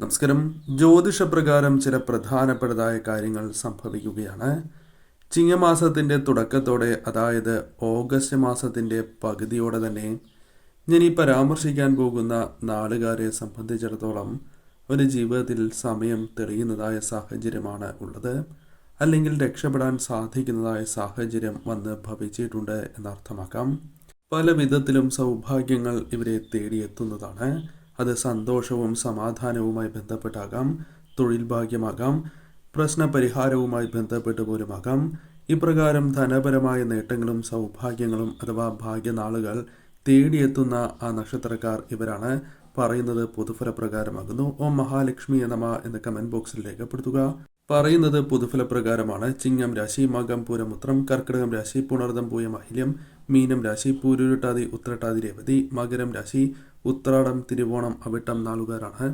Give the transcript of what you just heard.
നമസ്കാരം. ജ്യോതിഷപ്രകാരം ചില പ്രധാനപ്പെട്ടതായ കാര്യങ്ങൾ സംഭവിക്കുകയാണ്. ചിങ്ങമാസത്തിൻ്റെ തുടക്കത്തോടെ, അതായത് ഓഗസ്റ്റ് മാസത്തിൻ്റെ പകുതിയോടെ തന്നെ ഞാൻ ഈ പരാമർശിക്കാൻ പോകുന്ന നാളുകാരെ സംബന്ധിച്ചിടത്തോളം ഒരു ജീവിതത്തിൽ സമയം തെളിയുന്നതായ സാഹചര്യമാണ് ഉള്ളത്. അല്ലെങ്കിൽ രക്ഷപ്പെടാൻ സാധിക്കുന്നതായ സാഹചര്യം വന്ന് ഭവിച്ചിട്ടുണ്ട് എന്നർത്ഥമാക്കാം. പല വിധത്തിലും സൗഭാഗ്യങ്ങൾ ഇവരെ തേടിയെത്തുന്നതാണ്. അത് സന്തോഷവും സമാധാനവുമായി ബന്ധപ്പെട്ടാകാം, തൊഴിൽ ഭാഗ്യമാകാം, പ്രശ്നപരിഹാരവുമായി ബന്ധപ്പെട്ട് പോലുമാകാം. ഇപ്രകാരം ധനപരമായ നേട്ടങ്ങളും സൗഭാഗ്യങ്ങളും അഥവാ ഭാഗ്യനാളുകൾ തേടിയെത്തുന്ന ആ നക്ഷത്രക്കാർ ഇവരാണ്. പറയുന്നത് പൊതുഫലപ്രകാരമാകുന്നു. ഓം മഹാലക്ഷ്മി നമഃ എന്ന് കമന്റ് ബോക്സിൽ രേഖപ്പെടുത്തുക. പറയുന്നത് പൊതുഫലപ്രകാരമാണ്. ചിങ്ങം രാശി മകം പൂരം ഉത്രം, കർക്കിടകം രാശി പുണർദം പൂയം അഹില്യം, മീനം രാശി പൂരുരുട്ടാതി ഉത്രട്ടാതി രേവതി, മകരം രാശി ഉത്രാടം തിരുവോണം അവിട്ടം നാളുകാരാണ്.